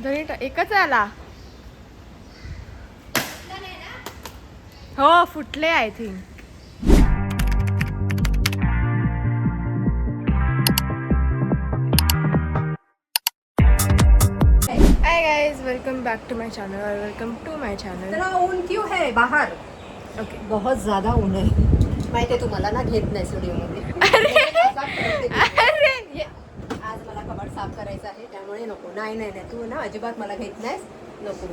एकच आला. हो फुटले I think. Hi guys, welcome back to my channel और वेलकम टू माय चैनल. इतना ऊन क्यों है बाहर? ओके. बहुत ज्यादा ऊन है. माहिती आहे तुम्हाला ना, घेत नाही स्टुडिओमध्ये. अरे ये आज मला कबाड साफ करायचं आहे त्यामुळे नको. नाही तू ना अजिबात मला घेत नाहीस, नको.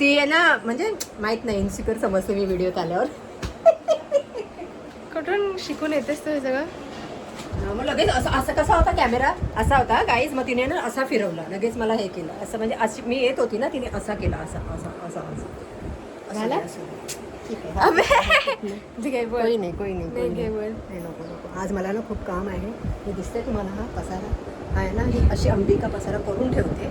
ती आहे ना, म्हणजे माहित नाही, इन्सिक्युअर समजते मी व्हिडिओत आल्यावर. कुठून शिकून येतेस तू हे सगळं? मग लगेच असं कसा होता कॅमेरा, असा होता गाईज. मग तिने ना असा फिरवला, लगेच मला हे केलं असं, म्हणजे अशी मी येत होती ना, तिने असा केला, असा असा असा असा झाला. ठीक आहे, ठीक आहे, बोल. कोई नाही नाही बोल. नाही, नको. आज मला ना खूप काम आहे. हे दिसतंय तुम्हाला, हा पसारा आहे ना, ही अशी अंबिका पसारा करून ठेवते.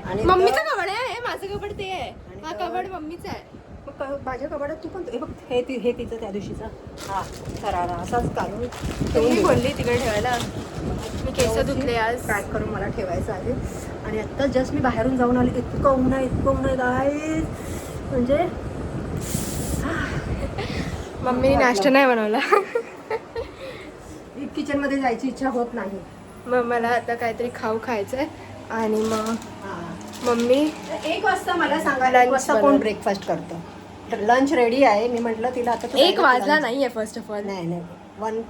आणि मम्मीचं कबड आहे, माझं कबड ते आहे. हा कबड मम्मीचा आहे. मग माझ्या कबाडात तू पण हे बघ, हे तिचं त्या दिवशीचा हा सरारा असाच काढून तुम्ही बोलली तिकडे ठेवायला. मी केस धुतले आज. पॅक करून मला ठेवायचं आहे. आणि आत्ता जस्ट मी बाहेरून जाऊन आले. इतकं ऊन आहे गाईज, म्हणजे मम्मीने नाश्ता नाही बनवला. किचनमध्ये जायची इच्छा होत नाही. मग मला आता काहीतरी खायचं आहे. आणि मग मम्मी 1 वाजता मला सांगायला, 1 वाजता कोण ब्रेकफास्ट करतं? तर लंच रेडी आहे. मी म्हटलं तिला आता 1 वाजला नाही आहे फर्स्ट ऑफ ऑल. नाही 1,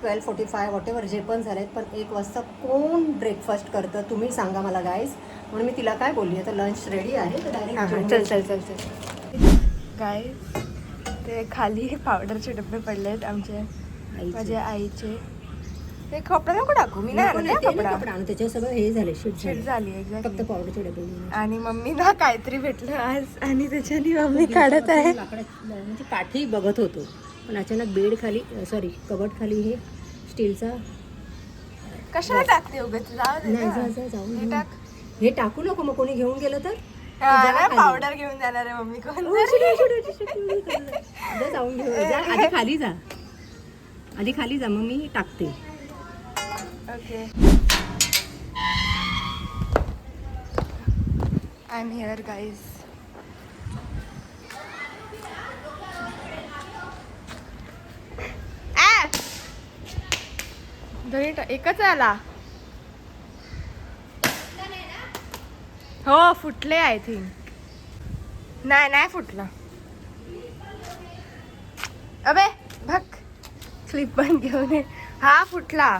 12:45 वॉटेवर जे पण झालेत, पण 1 वाजता कोण ब्रेकफास्ट करतं तुम्ही सांगा मला गाईज. म्हणून मी तिला काय बोलली, आता लंच रेडी आहे तर डायरेक्ट चल गाईज. ते खाली पावडरचे डबे पडले आहेत आमचे, माझ्या आईचे. ते कपडा नको टाकू, मी नाही कपडा. आणि त्याच्यावर सगळं हे झाले, शीट झाली फक्त पावडरचे डबे. आणि मम्मी ना काहीतरी भेटलं आज, आणि त्याच्याने मम्मी काढत आहे. म्हणजे काठी बघत होतो, पण अचानक बेड खाली, सॉरी कबट खाली हे स्टीलचा. कशाला टाकते उगाच? जाऊन हे टाकू नको, मग कोणी घेऊन गेलं तर पावडर घेऊन जाणार आहे मम्मी. कोण जाऊन घेऊन जा. आधी खाली जा, मग मी टाकते. Okay. I am here guys. एकच आला. हो फुटले आय थिंक. नाही फुटला. अबे बघ, क्लिप पण घेऊन ये. हा फुटला,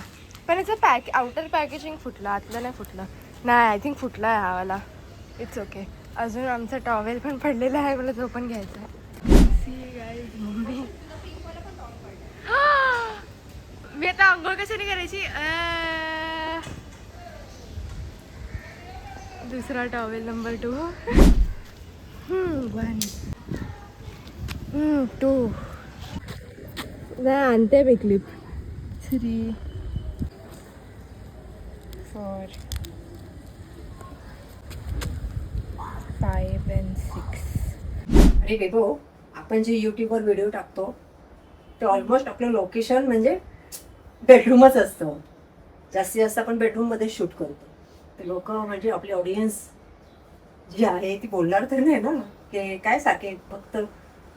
पण याचं आउटर पॅकेजिंग फुटलं, आतलं नाही फुटलं. नाही आय थिंक फुटला आहे हा वाला. It's okay. अजून आमचा टॉवेल पण पडलेला आहे, मला तो पण घ्यायचा आहे. सी गाईज, मम्मी मी आता आंघोळ कशाने करायची? दुसरा टॉवेल नंबर 2. 1 2 आणते मी क्लिप. 3 4 5 and 6. अरे बेबो, आपण जे यूट्यूबवर व्हिडिओ टाकतो ते ऑलमोस्ट आपलं लोकेशन म्हणजे बेडरूमच असतं. जास्तीत जास्त आपण बेडरूममध्ये शूट करतो. ते लोक म्हणजे आपली ऑडियन्स जी आहे ती बोलणार तर नाही ना, की काय सारखे फक्त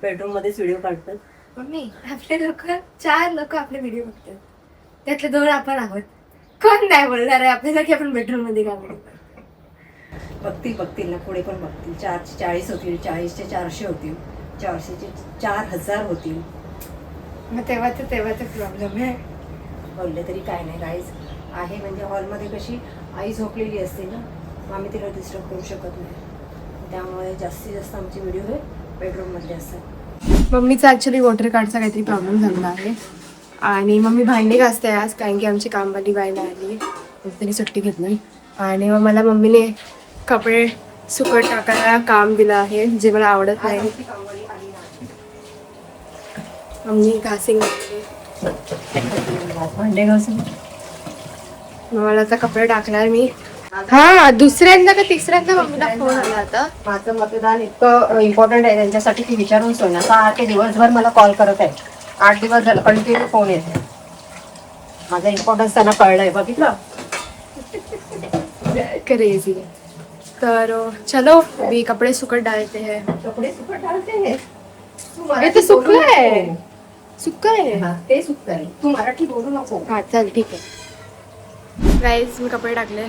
बेडरूममध्येच व्हिडिओ काढतात. मम्मी, आपले 4 लोक आपले व्हिडिओ बघतात, त्यातले 2 आपण आहोत. कोण नाही बोलणार आहे आपल्याला की आपण बेडरूम मध्ये काम करतो? बघतील ना, पुढे पण बघतील. 4चे 40 होतील, 40चे 400 होतील, 400चे 4000 होतील. मग तेव्हाच प्रॉब्लेम आहे. बोलले तरी काय नाही गाईज आहे. म्हणजे हॉलमध्ये कशी आई झोपलेली असते ना, मग आम्ही तिला डिस्टर्ब करू शकत नाही. त्यामुळे जास्तीत जास्त आमचे व्हिडिओ हे बेडरूममध्ये असतात. मम्मीचा ॲक्च्युली वॉटर कार्डचा काहीतरी प्रॉब्लेम झालेला आहे, आणि मम्मी भांडी घासते आज, कारण की आमची कामवाली बाई आली, तरी सुट्टी घेतली. आणि मग मला मम्मीने कपडे सुकट टाकायला काम दिलं आहे, जे मला आवडत नाही. मम्मी घासिंग भांडे घासून मला आता कपडे टाकणार मी. हा दुसऱ्यांदा का तिसऱ्यांदा मम्मीला फोन आला होता. माझं मतदान इतकं इम्पॉर्टंट आहे त्यांच्यासाठी की विचारून सोना. 6 दिवसभर मला कॉल करत आहे. 8 दिवस झालं कंटिन्यू फोन येते. माझा इम्पॉर्टन्स त्यांना कळलंय, बघितलं. क्रेझी. तर चलो अभी कपड़े सुकड़ डालते हैं. कपडे सुकट डालते हैं. तू हे मराठी तर सुकलं बोलू आहे. नको. सुक्का आहे. हा, ते सुकत आहे. तू मराठी बोलू नको. हा चल ठीक आहे. गाईज मी कपडे टाकले.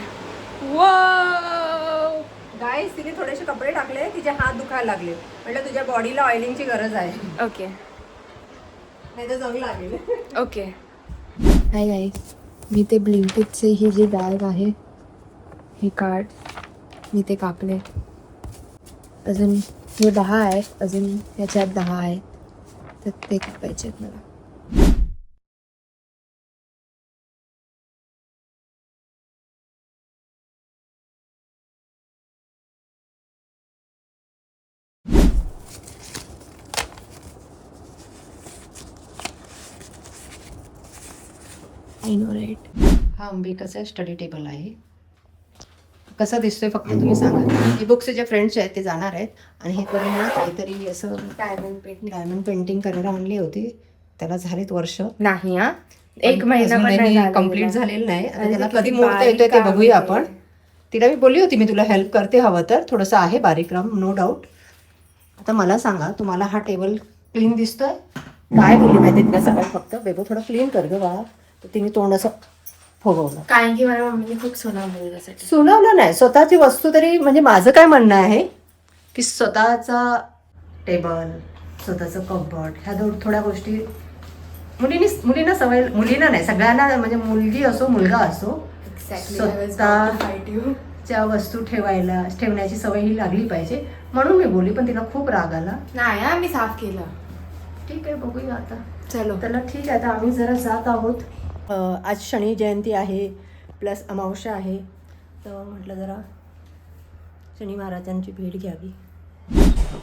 वाव गाईस तिने थोडेसे कपडे टाकले, तिचे हात दुखायला लागले. म्हटलं तुझ्या बॉडीला ऑइलिंगची गरज आहे, ओके नाही तर जंग लागेल. ओके. हाय गाईज, मी ते ब्लिंकिटचे ही जी बॅग आहे हे कार्ड मी ते कापले. अजून हे 10 आहे, अजून ह्याच्यात 10 आहे, तर ते कापायचे आहेत मला. I know right. हा अंबिकाचा स्टडी टेबल आहे. कसा दिसतोय फक्त तुम्ही सांगा. हे बुक्स जे फ्रेंड्स आहेत ते जाणार आहेत आणि हे करून ना काहीतरी असं डायमंड पेंटिंग करायला आणली होती. त्याला झालीत वर्ष, नाही हा, 1 महिना पण नाही झाला कम्प्लीट गेला. झालेलं नाही. आणि आणि त्याला किती कधी मुहूर्त बारीक येतोय ते काम बघूया आहे. आपण. तिला मी बोलली होती मी तुला हेल्प करते हवं तर. थोडंसं आहे बारीक काम, नो डाऊट. आता मला सांगा, तुम्हाला हा टेबल क्लीन दिसतोय? काय बोलली माहिती तिला सकाळी, फक्त बेबो थोडं क्लीन कर गं बाळा. तर तिने तोंड असं फोगवलं. कारण की मला मम्मीने खूप सोनावलं त्यासाठी. सुनावलं नाही, स्वतःची वस्तू तरी. म्हणजे माझं काय म्हणणं आहे की स्वतःचा टेबल, स्वतःचं कम्फर्ट, ह्या थोड्या गोष्टी मुलींना सवय, मुलींना नाही सगळ्यांना, म्हणजे मुलगी असो मुलगा असो, स्वतःच्या वस्तू ठेवण्याची सवय ही लागली पाहिजे. म्हणून मी बोलली, पण तिला खूप राग आला. नाही हा, मी साफ केलं. ठीक आहे, बघूया आता. चलो त्याला ठीक आहे. आता आम्ही जरा जात आहोत. आज शनी जयंती आहे, प्लस अमावस्या आहे, तर म्हटलं जरा शनी महाराजांची भेट घ्यावी.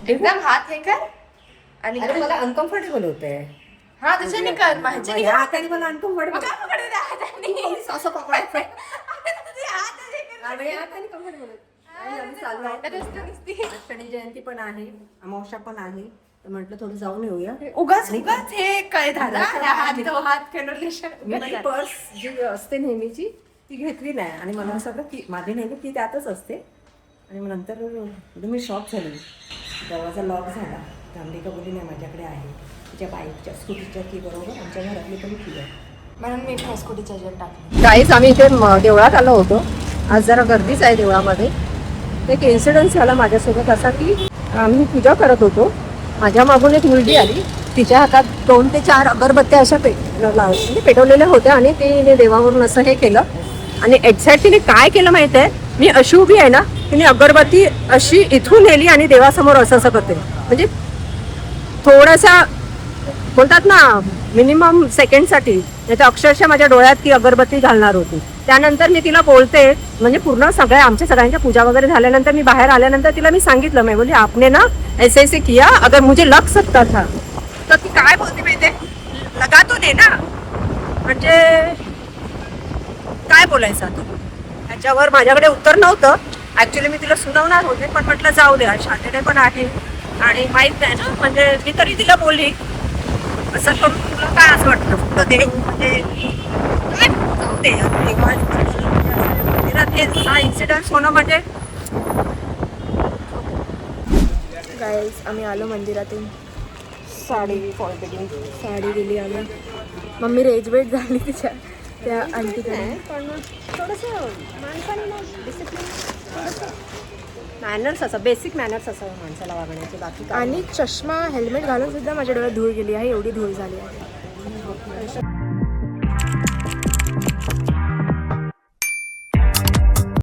एकदम हात हे कर आणि अरे मला अनकम्फर्टेबल होते. हा त्याच्याने कर, माझ्याने या हाताने मला अनकम्फर्टेबल. असं पकडायचं. शनी जयंती पण आहे, अमावस्या पण आहे, तर म्हटलं थोडं जाऊन येऊया. उगाच उगाच हे काय झालं. हात मी पर्स जी असते नेहमीची ती घेतली नाही आणि मला असं वाटलं की माझी नेहमी ती त्यातच असते. आणि मग नंतर मी शॉक झाले. दरवाजा लॉक झाला. तर अंबिका बोलली नाही माझ्याकडे आहे, तिच्या बाईकच्या स्कूटीच्या की बरोबर आमच्या घरातली पण की आहे, म्हणून मी स्कूटीचा जर टाकलं. गाईस आम्ही इथे देवळात आलो होतो. आज जरा गर्दीच आहे देवळामध्ये. एक इन्सिडन्स झाला माझ्यासोबत असा की आम्ही पूजा करत होतो. माझ्या मागून एक मुलगी आली. तिच्या हातात 2 ते 4 अगरबत्त्या अशा पेटवलेल्या होत्या आणि तिने देवावरून असं हे केलं. आणि एक्झॅक्ट तिने काय केलं माहिती आहे, मी अशुभी आहे ना, तिने अगरबत्ती अशी इथून नेली आणि देवासमोर असं असं करते. म्हणजे थोडासा बोलतात ना मिनिमम सेकंडसाठी, नाही तर अक्षरशः माझ्या डोळ्यात ती अगरबत्ती घालणार होती. त्यानंतर मी तिला बोलते, म्हणजे पूर्ण आमच्या सगळ्यांच्या पूजा वगैरे झाल्यानंतर मी बाहेर आल्यानंतर तिला मी सांगितलं, मी बोलली आपने ना ऐसे किया अगर मुझे लग सकता था. तर ती काय बोलते माहिती, लगा तो दे ना. म्हणजे काय बोलायचं आता ह्याच्यावर. माझ्याकडे उत्तर नव्हतं. ऍक्च्युली मी तिला सुनावणार होते, पण म्हटलं जाऊ दे, शांतते पण आहे आणि माहीत नाही ना. म्हणजे मी तरी तिला बोलली असं करून तुला काय असं वाटतं फक्त देव म्हणजे काय जाऊ दे. हा इन्सिडन्स होणं म्हणजे. गाईज आम्ही आलो मंदिरातून. साडी दिली आम्ही. मम्मी रेजवेट झाली तिच्या त्या आंटीकडे. पण थोडंसं मॅनर्स असं, बेसिक मॅनर्स असं माणसाला वागण्याचे, बाकी काय. आणि चष्मा हेल्मेट घालून सुद्धा माझ्या डोळ्यात धूळ गेली आहे. एवढी धूळ झाली आहे.